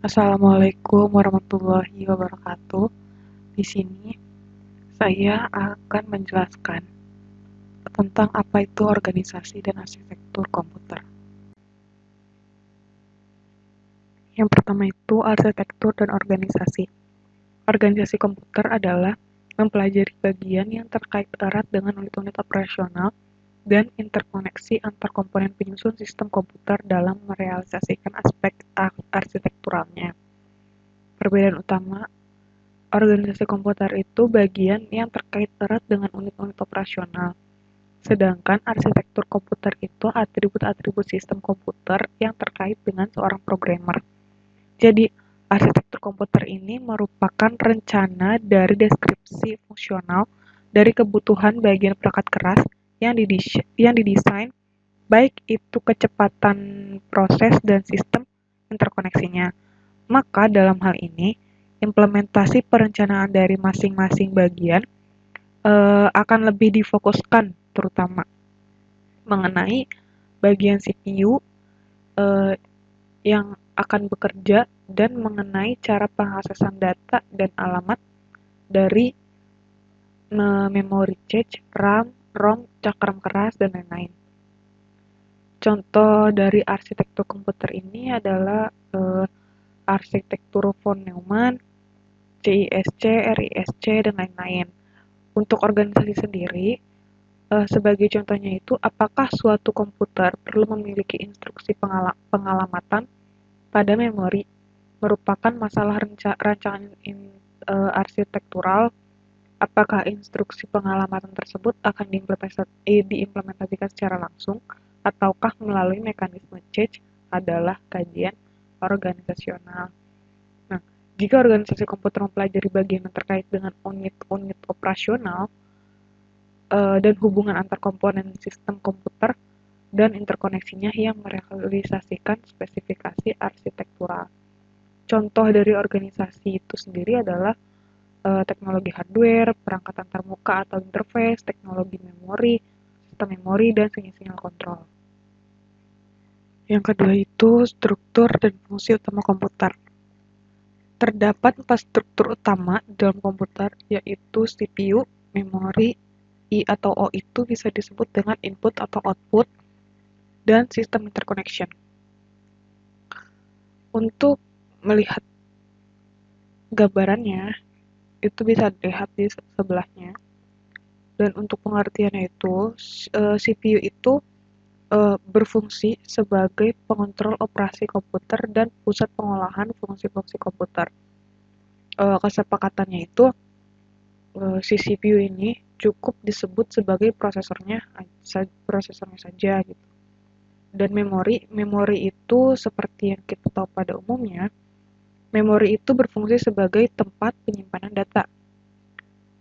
Assalamualaikum warahmatullahi wabarakatuh. Di sini saya akan menjelaskan tentang apa itu organisasi dan arsitektur komputer. Yang pertama itu arsitektur dan organisasi. Organisasi komputer adalah mempelajari bagian yang terkait erat dengan unit-unit operasional dan interkoneksi antar komponen penyusun sistem komputer dalam merealisasikan aspek arsitekturalnya. Perbedaan utama organisasi komputer itu bagian yang terkait erat dengan unit-unit operasional, sedangkan arsitektur komputer itu atribut-atribut sistem komputer yang terkait dengan seorang programmer. Jadi, arsitektur komputer ini merupakan rencana dari deskripsi fungsional dari kebutuhan bagian perangkat keras yang didesain, baik itu kecepatan proses dan sistem interkoneksinya. Maka dalam hal ini, implementasi perencanaan dari masing-masing bagian akan lebih difokuskan terutama mengenai bagian CPU yang akan bekerja dan mengenai cara pengaksesan data dan alamat dari memori cache, RAM, ROM, cakram keras, dan lain-lain. Contoh dari arsitektur komputer ini adalah arsitektur von Neumann, CISC, RISC, dan lain-lain. Untuk organisasi sendiri, sebagai contohnya itu, apakah suatu komputer perlu memiliki instruksi pengalamatan pada memori merupakan masalah rancangan arsitektural. Apakah instruksi pengalamatan tersebut akan diimplementasikan secara langsung ataukah melalui mekanisme change adalah kajian organisasional. Nah, jika organisasi komputer mempelajari bagian yang terkait dengan unit-unit operasional dan hubungan antar komponen sistem komputer dan interkoneksinya yang merealisasikan spesifikasi arsitektural. Contoh dari organisasi itu sendiri adalah teknologi hardware, perangkat antarmuka atau interface, teknologi memori, sistem memori, dan sinyal-sinyal kontrol. Yang kedua itu struktur dan fungsi utama komputer. Terdapat 4 struktur utama dalam komputer, yaitu CPU, memori, I atau O itu bisa disebut dengan input atau output, dan sistem interconnection. Untuk melihat gambarannya, itu bisa dilihat di sebelahnya. Dan untuk pengertiannya itu, CPU itu berfungsi sebagai pengontrol operasi komputer dan pusat pengolahan fungsi-fungsi komputer. Kesepakatannya itu, si CPU ini cukup disebut sebagai prosesornya saja gitu. Dan memori itu seperti yang kita tahu pada umumnya, memori itu berfungsi sebagai tempat penyimpanan data.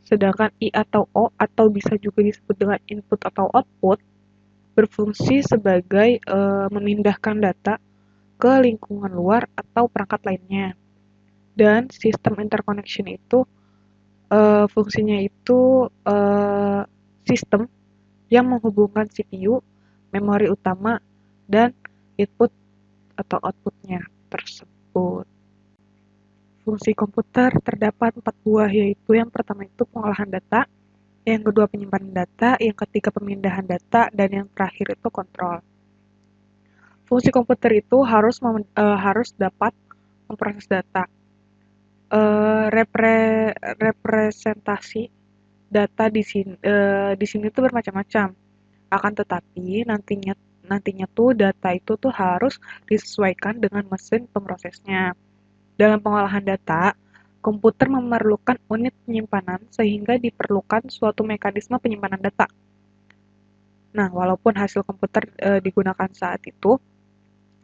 Sedangkan I atau O atau bisa juga disebut dengan input atau output berfungsi sebagai memindahkan data ke lingkungan luar atau perangkat lainnya. Dan sistem interconnection itu fungsinya itu sistem yang menghubungkan CPU, memori utama, dan input atau outputnya tersebut. Fungsi komputer terdapat 4 buah, yaitu yang pertama itu pengolahan data, yang kedua penyimpanan data, yang ketiga pemindahan data, dan yang terakhir itu kontrol. Fungsi komputer itu harus dapat memproses data. Representasi data di sini tuh bermacam-macam. Akan tetapi nantinya tuh data itu tuh harus disesuaikan dengan mesin pemrosesnya. Dalam pengolahan data, komputer memerlukan unit penyimpanan sehingga diperlukan suatu mekanisme penyimpanan data. Nah, walaupun hasil komputer digunakan saat itu,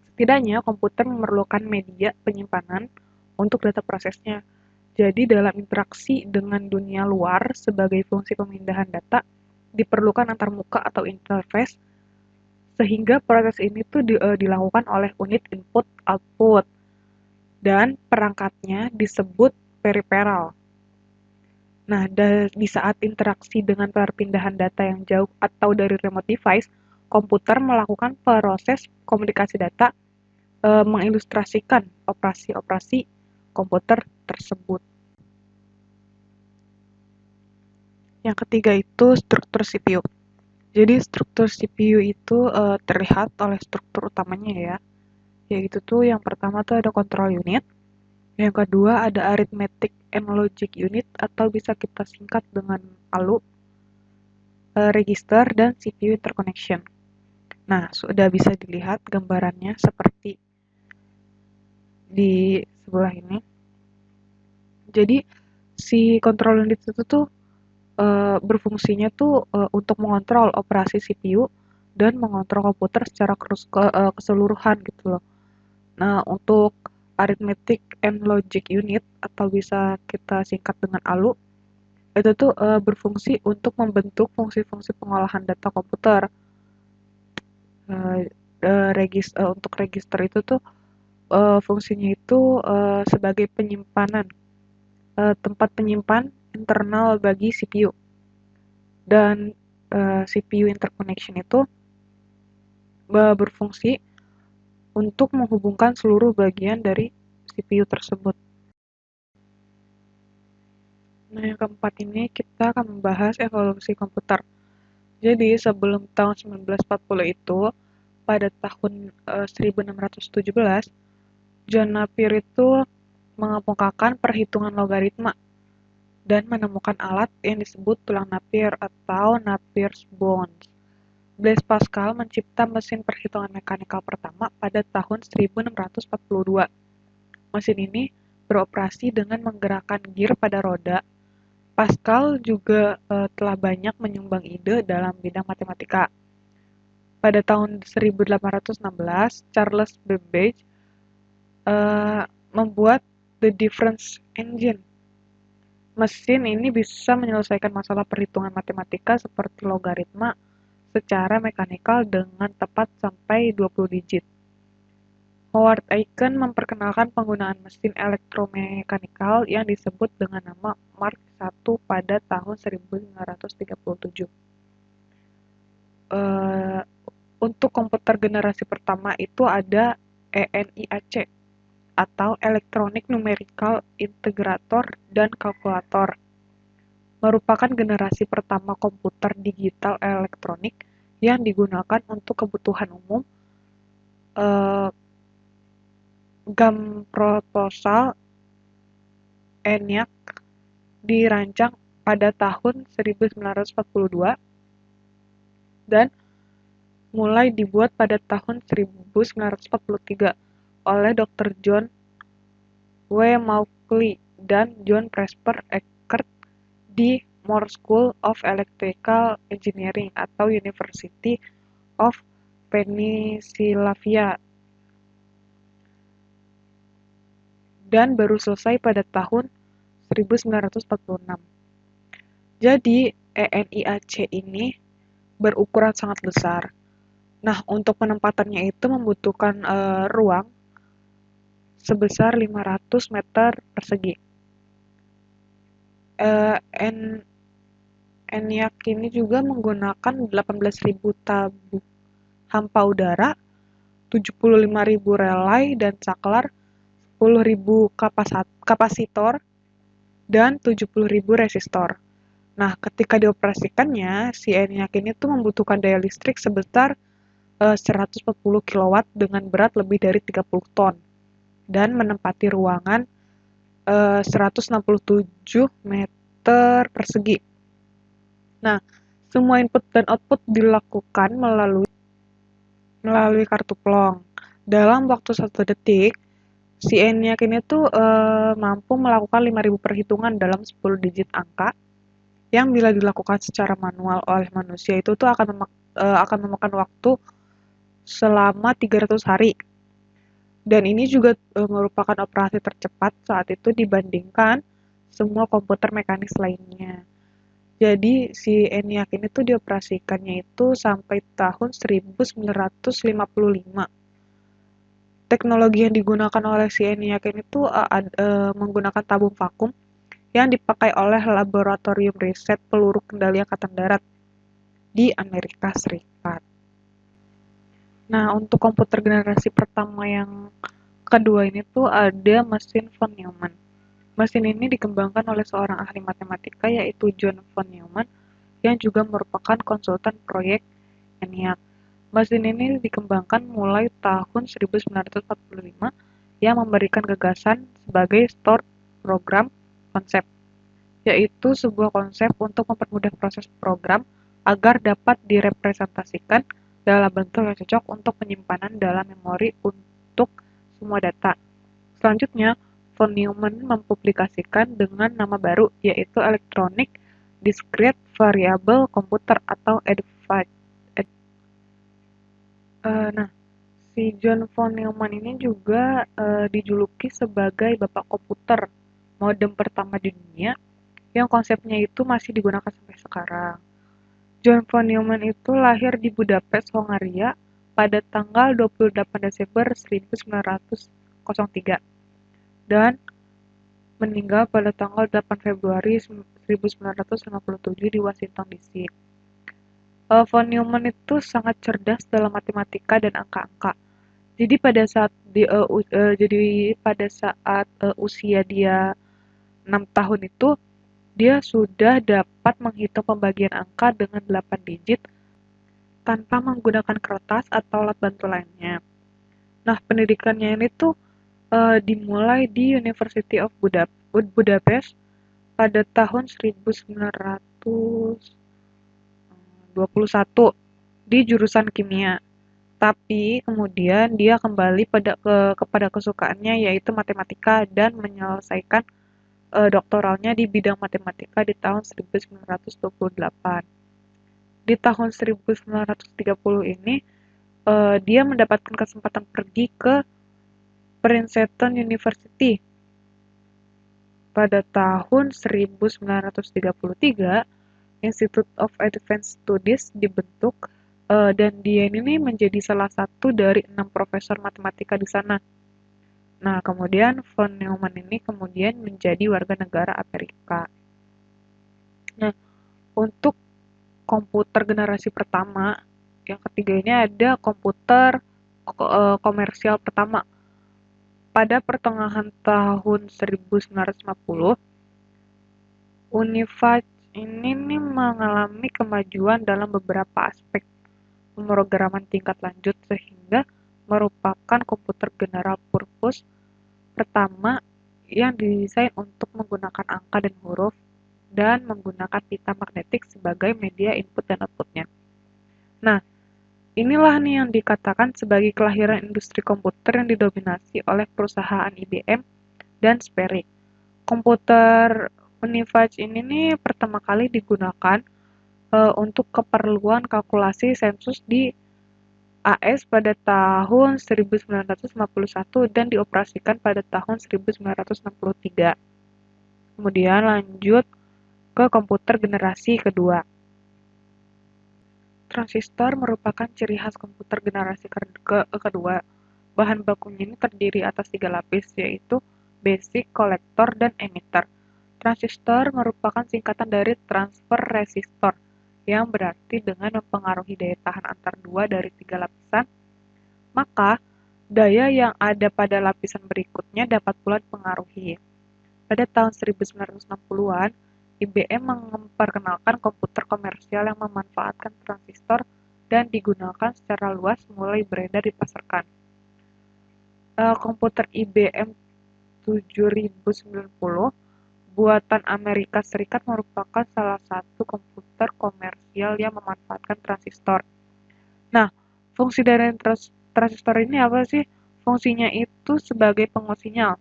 setidaknya komputer memerlukan media penyimpanan untuk data prosesnya. Jadi dalam interaksi dengan dunia luar sebagai fungsi pemindahan data, diperlukan antarmuka atau interface, sehingga proses ini tuh dilakukan oleh unit input-output, dan perangkatnya disebut peripheral. Nah, di saat interaksi dengan perpindahan data yang jauh atau dari remote device, komputer melakukan proses komunikasi data mengilustrasikan operasi-operasi komputer tersebut. Yang ketiga itu struktur CPU. Jadi struktur CPU itu terlihat oleh struktur utamanya ya. Yaitu tuh yang pertama tuh ada control unit, yang kedua ada arithmetic and logic unit atau bisa kita singkat dengan ALU, register dan CPU interconnection. Nah, sudah bisa dilihat gambarannya seperti di sebelah ini. Jadi si control unit itu tuh berfungsinya tuh untuk mengontrol operasi CPU dan mengontrol komputer secara keseluruhan gitu loh. Nah, untuk arithmetic and logic unit atau bisa kita singkat dengan ALU, itu tuh berfungsi untuk membentuk fungsi-fungsi pengolahan data komputer. Untuk register itu tuh fungsinya itu sebagai penyimpanan, tempat penyimpan internal bagi CPU. Dan CPU interconnection itu berfungsi untuk menghubungkan seluruh bagian dari CPU tersebut. Nah, yang keempat ini kita akan membahas evolusi komputer. Jadi, sebelum tahun 1940 itu, pada tahun 1617, John Napier itu mengemukakan perhitungan logaritma dan menemukan alat yang disebut tulang Napier atau Napier's bones. Blaise Pascal mencipta mesin perhitungan mekanikal pertama pada tahun 1642. Mesin ini beroperasi dengan menggerakkan gear pada roda. Pascal juga telah banyak menyumbang ide dalam bidang matematika. Pada tahun 1816, Charles Babbage membuat The Difference Engine. Mesin ini bisa menyelesaikan masalah perhitungan matematika seperti logaritma secara mekanikal dengan tepat sampai 20 digit. Howard Aiken memperkenalkan penggunaan mesin elektromekanikal yang disebut dengan nama Mark I pada tahun 1937. Untuk komputer generasi pertama itu ada ENIAC atau Electronic Numerical Integrator dan Kalkulator. Merupakan generasi pertama komputer digital elektronik yang digunakan untuk kebutuhan umum. GAM proposal ENIAC dirancang pada tahun 1942 dan mulai dibuat pada tahun 1943 oleh Dr. John W. Mauchly dan John Presper Eckert di Moore School of Electrical Engineering atau University of Pennsylvania, dan baru selesai pada tahun 1946. Jadi, ENIAC ini berukuran sangat besar. Nah, untuk penempatannya itu membutuhkan ruang sebesar 500 meter persegi. ENIAC ini juga menggunakan 18.000 tabung hampa udara, 75.000 relay dan saklar, 10.000 kapasitor, dan 70.000 resistor. Nah, ketika dioperasikannya, si ENIAC ini tuh membutuhkan daya listrik sebesar 140 kW dengan berat lebih dari 30 ton dan menempati ruangan 167 meter persegi. Nah, semua input dan output dilakukan melalui kartu plong. Dalam waktu 1 detik, si ENIAC ini tuh mampu melakukan 5.000 perhitungan dalam 10 digit angka yang bila dilakukan secara manual oleh manusia itu tuh akan memakan waktu selama 300 hari. Dan ini juga merupakan operasi tercepat saat itu dibandingkan semua komputer mekanis lainnya. Jadi si ENIAC ini tuh dioperasikannya itu sampai tahun 1955. Teknologi yang digunakan oleh si ENIAC ini tuh menggunakan tabung vakum yang dipakai oleh Laboratorium Riset Peluru Kendali Angkatan Darat di Amerika Serikat. Nah, untuk komputer generasi pertama yang kedua ini tuh ada mesin von Neumann. Mesin ini dikembangkan oleh seorang ahli matematika yaitu John von Neumann yang juga merupakan konsultan proyek ENIAC. Mesin ini dikembangkan mulai tahun 1945 yang memberikan gagasan sebagai stored program konsep, yaitu sebuah konsep untuk mempermudah proses program agar dapat direpresentasikan dalam bentuk yang cocok untuk penyimpanan dalam memori untuk semua data. Selanjutnya, von Neumann mempublikasikan dengan nama baru, yaitu Electronic Discrete Variable Computer atau EDVAC. Nah, si John von Neumann ini juga dijuluki sebagai bapak komputer modem pertama di dunia yang konsepnya itu masih digunakan sampai sekarang. John von Neumann itu lahir di Budapest, Hongaria pada tanggal 28 Desember 1903 dan meninggal pada tanggal 8 Februari 1957 di Washington DC. Von Neumann itu sangat cerdas dalam matematika dan angka-angka. Jadi pada saat usia dia 6 tahun itu dia sudah dapat menghitung pembagian angka dengan 8 digit tanpa menggunakan kertas atau alat bantu lainnya. Nah, pendidikannya ini tuh dimulai di University of Budapest pada tahun 1921 di jurusan kimia. Tapi kemudian dia kembali kepada kesukaannya yaitu matematika dan menyelesaikan doktoralnya di bidang matematika di tahun 1928. Di tahun 1930 ini dia mendapatkan kesempatan pergi ke Princeton University. Pada tahun 1933, Institute of Advanced Studies dibentuk dan dia ini menjadi salah satu dari 6 profesor matematika di sana. Nah, kemudian von Neumann ini kemudian menjadi warga negara Amerika. Nah, untuk komputer generasi pertama, yang ketiga ini ada komputer komersial pertama. Pada pertengahan tahun 1950, Univac ini nih mengalami kemajuan dalam beberapa aspek pemrograman tingkat lanjut sehingga merupakan komputer general purpose pertama yang didesain untuk menggunakan angka dan huruf dan menggunakan pita magnetik sebagai media input dan outputnya. Nah, inilah nih yang dikatakan sebagai kelahiran industri komputer yang didominasi oleh perusahaan IBM dan Sperry. Komputer Univac ini nih pertama kali digunakan untuk keperluan kalkulasi sensus di AS pada tahun 1951 dan dioperasikan pada tahun 1963. Kemudian lanjut ke komputer generasi kedua. Transistor merupakan ciri khas komputer generasi kedua. Bahan bakunya ini terdiri atas 3 lapis, yaitu basic, kolektor, dan emitter. Transistor merupakan singkatan dari transfer resistor, yang berarti dengan mempengaruhi daya tahan antar 2 dari 3 lapisan, maka daya yang ada pada lapisan berikutnya dapat pula dipengaruhi. Pada tahun 1960-an, IBM memperkenalkan komputer komersial yang memanfaatkan transistor dan digunakan secara luas mulai beredar di pasaran. Komputer IBM 7090 buatan Amerika Serikat merupakan salah satu komputer komersial yang memanfaatkan transistor. Nah, fungsi dari transistor ini apa sih? Fungsinya itu sebagai penguat sinyal.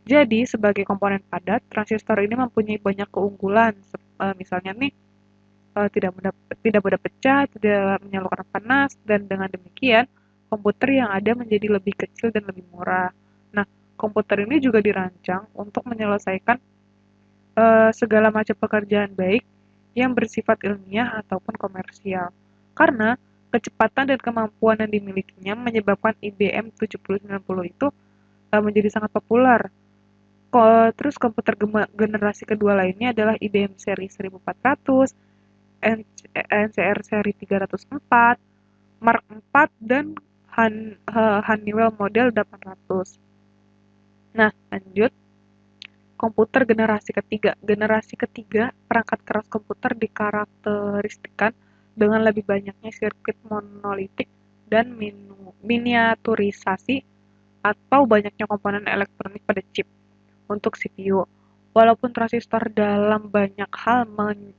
Jadi, sebagai komponen padat, transistor ini mempunyai banyak keunggulan. Misalnya nih, tidak mudah pecah, tidak menyalurkan panas, dan dengan demikian, komputer yang ada menjadi lebih kecil dan lebih murah. Nah, komputer ini juga dirancang untuk menyelesaikan segala macam pekerjaan baik yang bersifat ilmiah ataupun komersial. Karena kecepatan dan kemampuan yang dimilikinya menyebabkan IBM 7090 itu menjadi sangat populer. Terus komputer generasi kedua lainnya adalah IBM seri 1400, NCR seri 304, Mark IV dan Honeywell model 800. Nah, lanjut. Komputer generasi ketiga. Generasi ketiga, perangkat keras komputer dikarakteristikan dengan lebih banyaknya sirkuit monolitik dan miniaturisasi atau banyaknya komponen elektronik pada chip. Untuk CPU, walaupun transistor dalam banyak hal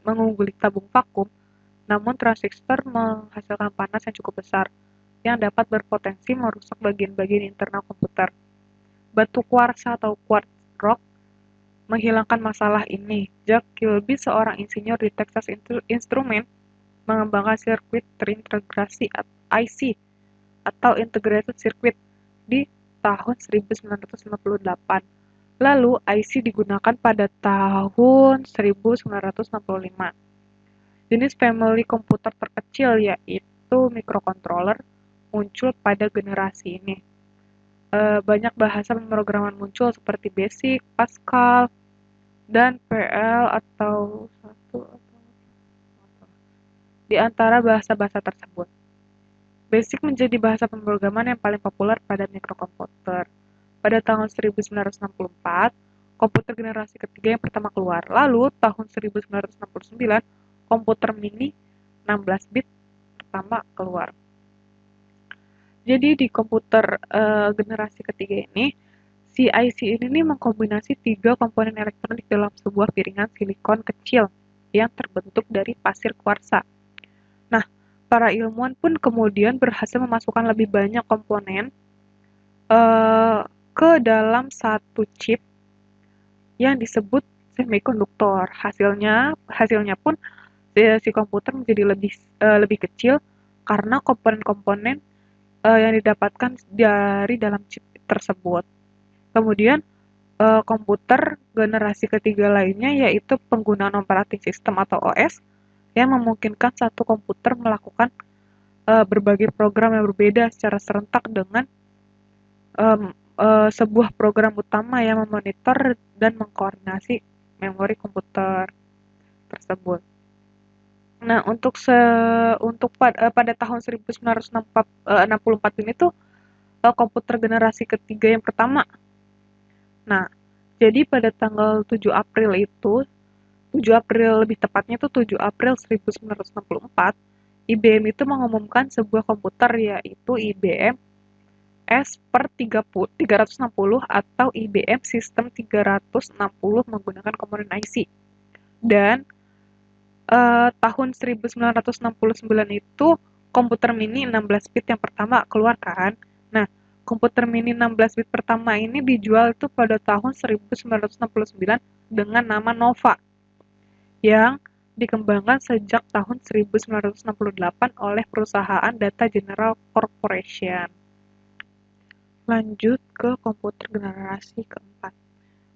mengungguli tabung vakum, namun transistor menghasilkan panas yang cukup besar, yang dapat berpotensi merusak bagian-bagian internal komputer. Batu kuarsa atau quartz rock menghilangkan masalah ini. Jack Kilby, seorang insinyur di Texas Instruments, mengembangkan sirkuit terintegrasi (IC) atau Integrated Circuit di tahun 1958. Lalu, IC digunakan pada tahun 1965. Jenis famili komputer terkecil, yaitu microcontroller, muncul pada generasi ini. Banyak bahasa pemrograman muncul seperti BASIC, Pascal, dan PL atau di antara bahasa-bahasa tersebut. BASIC menjadi bahasa pemrograman yang paling populer pada mikrokomputer. Pada tahun 1964, komputer generasi ketiga yang pertama keluar. Lalu, tahun 1969, komputer mini 16 bit pertama keluar. Jadi di komputer generasi ketiga ini, si IC ini mengkombinasi 3 komponen elektronik dalam sebuah piringan silikon kecil yang terbentuk dari pasir kuarsa. Nah, para ilmuwan pun kemudian berhasil memasukkan lebih banyak komponen ke dalam satu chip yang disebut semikonduktor. Hasilnya pun si komputer menjadi lebih kecil karena komponen-komponen yang didapatkan dari dalam chip tersebut. Kemudian komputer generasi ketiga lainnya yaitu penggunaan operating system atau OS yang memungkinkan satu komputer melakukan berbagai program yang berbeda secara serentak dengan sebuah program utama yang memonitor dan mengkoordinasi memori komputer tersebut. Nah, pada tahun 1964 ini tuh komputer generasi ketiga yang pertama. Nah, jadi pada tanggal 7 April itu, 7 April lebih tepatnya itu 7 April 1964, IBM itu mengumumkan sebuah komputer yaitu IBM S/360 atau IBM System 360 menggunakan komponen IC. Dan tahun 1969 itu komputer mini 16 bit yang pertama keluar kan. Nah, komputer mini 16 bit pertama ini dijual itu pada tahun 1969 dengan nama Nova yang dikembangkan sejak tahun 1968 oleh perusahaan Data General Corporation. Lanjut ke komputer generasi keempat.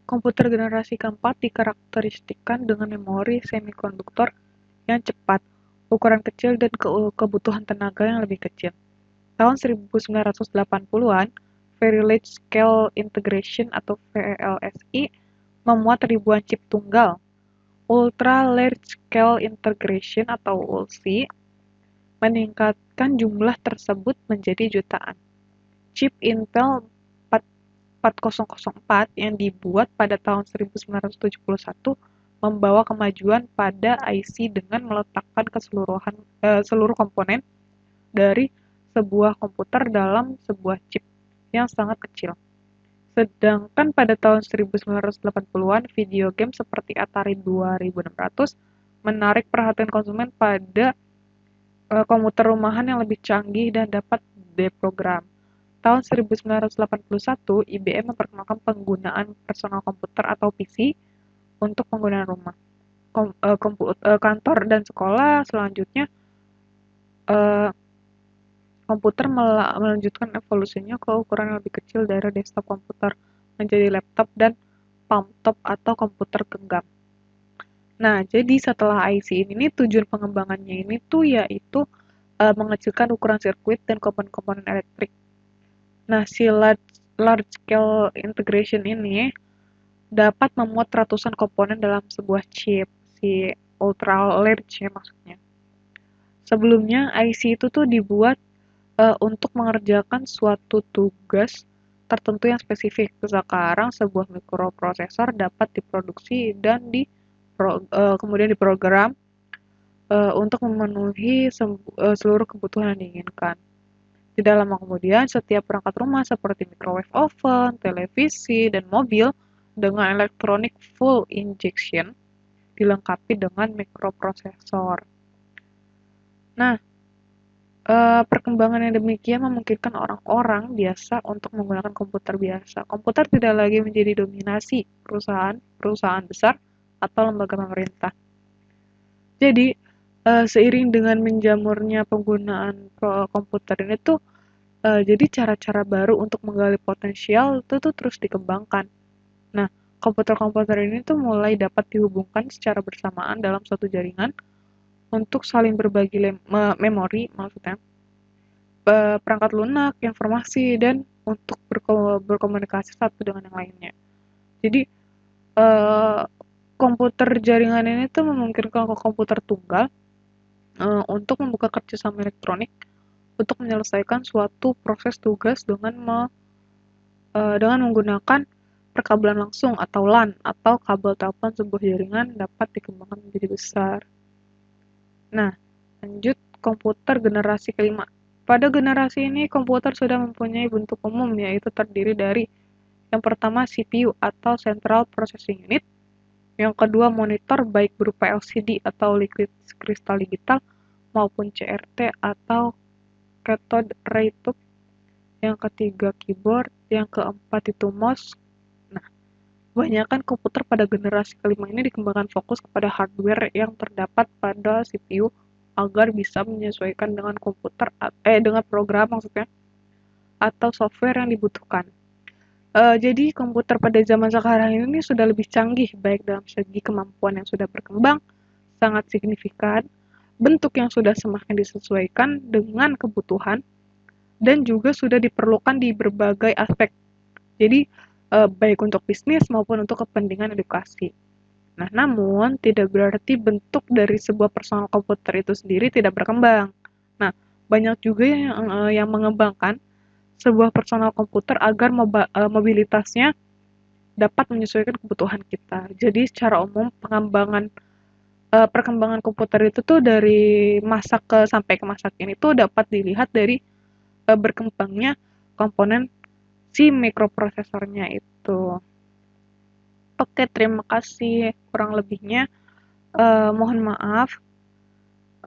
Komputer generasi keempat dikarakteristikan dengan memori semikonduktor yang cepat, ukuran kecil, dan kebutuhan tenaga yang lebih kecil. Tahun 1980-an, Very Large Scale Integration atau VLSI memuat ribuan chip tunggal. Ultra Large Scale Integration atau ULSI meningkatkan jumlah tersebut menjadi jutaan. Chip Intel 4004 yang dibuat pada tahun 1971 membawa kemajuan pada IC dengan meletakkan seluruh komponen dari sebuah komputer dalam sebuah chip yang sangat kecil. Sedangkan pada tahun 1980-an, video game seperti Atari 2600 menarik perhatian konsumen pada komputer rumahan yang lebih canggih dan dapat deprogram. Tahun 1981, IBM memperkenalkan penggunaan personal komputer atau PC untuk penggunaan rumah, kantor, dan sekolah. Selanjutnya, komputer melanjutkan evolusinya ke ukuran yang lebih kecil dari desktop komputer menjadi laptop dan palmtop atau komputer genggam. Nah, jadi setelah IC ini tujuan pengembangannya ini tuh yaitu mengecilkan ukuran sirkuit dan komponen-komponen elektrik. Nah, si large scale integration ini dapat memuat ratusan komponen dalam sebuah chip, si ultra large ya maksudnya. Sebelumnya IC itu tuh dibuat untuk mengerjakan suatu tugas tertentu yang spesifik. Sekarang sebuah mikroprosesor dapat diproduksi dan kemudian diprogram untuk memenuhi seluruh kebutuhan yang diinginkan. Tidak lama kemudian, setiap perangkat rumah seperti microwave oven, televisi, dan mobil dengan elektronik full injection dilengkapi dengan mikroprosesor. Nah, perkembangan yang demikian memungkinkan orang-orang biasa untuk menggunakan komputer biasa. Komputer tidak lagi menjadi dominasi perusahaan besar atau lembaga pemerintah. Jadi, seiring dengan menjamurnya penggunaan komputer ini tuh, jadi cara-cara baru untuk menggali potensial itu tuh terus dikembangkan. Nah, komputer-komputer ini tuh mulai dapat dihubungkan secara bersamaan dalam suatu jaringan untuk saling berbagi memori, maksudnya perangkat lunak, informasi, dan untuk berkomunikasi satu dengan yang lainnya. Jadi, eh, komputer jaringan ini tuh memungkinkan ke komputer tunggal untuk membuka kerjasama elektronik untuk menyelesaikan suatu proses tugas dengan menggunakan perkabelan langsung atau LAN atau kabel telepon. Sebuah jaringan dapat dikembangkan menjadi besar. Nah, lanjut komputer generasi kelima. Pada generasi ini, komputer sudah mempunyai bentuk umum, yaitu terdiri dari yang pertama CPU atau Central Processing Unit, yang kedua monitor baik berupa LCD atau liquid crystal digital maupun CRT atau cathode ray tube, yang ketiga keyboard, yang keempat itu mouse. Nah, kebanyakan komputer pada generasi kelima ini dikembangkan fokus kepada hardware yang terdapat pada CPU agar bisa menyesuaikan dengan program maksudnya atau software yang dibutuhkan. Jadi komputer pada zaman sekarang ini sudah lebih canggih baik dalam segi kemampuan yang sudah berkembang sangat signifikan, bentuk yang sudah semakin disesuaikan dengan kebutuhan, dan juga sudah diperlukan di berbagai aspek. Jadi baik untuk bisnis maupun untuk kepentingan edukasi. Nah, namun tidak berarti bentuk dari sebuah personal komputer itu sendiri tidak berkembang. Nah, banyak juga yang mengembangkan sebuah personal komputer agar mobilitasnya dapat menyesuaikan kebutuhan kita. Jadi secara umum perkembangan komputer itu tuh dari masa ke sampai ke masa kini tuh dapat dilihat dari berkembangnya komponen si mikroprosesornya itu. Oke, terima kasih. Kurang lebihnya mohon maaf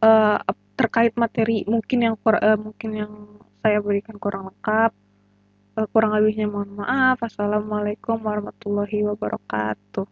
uh, terkait materi mungkin yang saya berikan kurang lengkap. Kurang lebihnya mohon maaf. Assalamualaikum warahmatullahi wabarakatuh.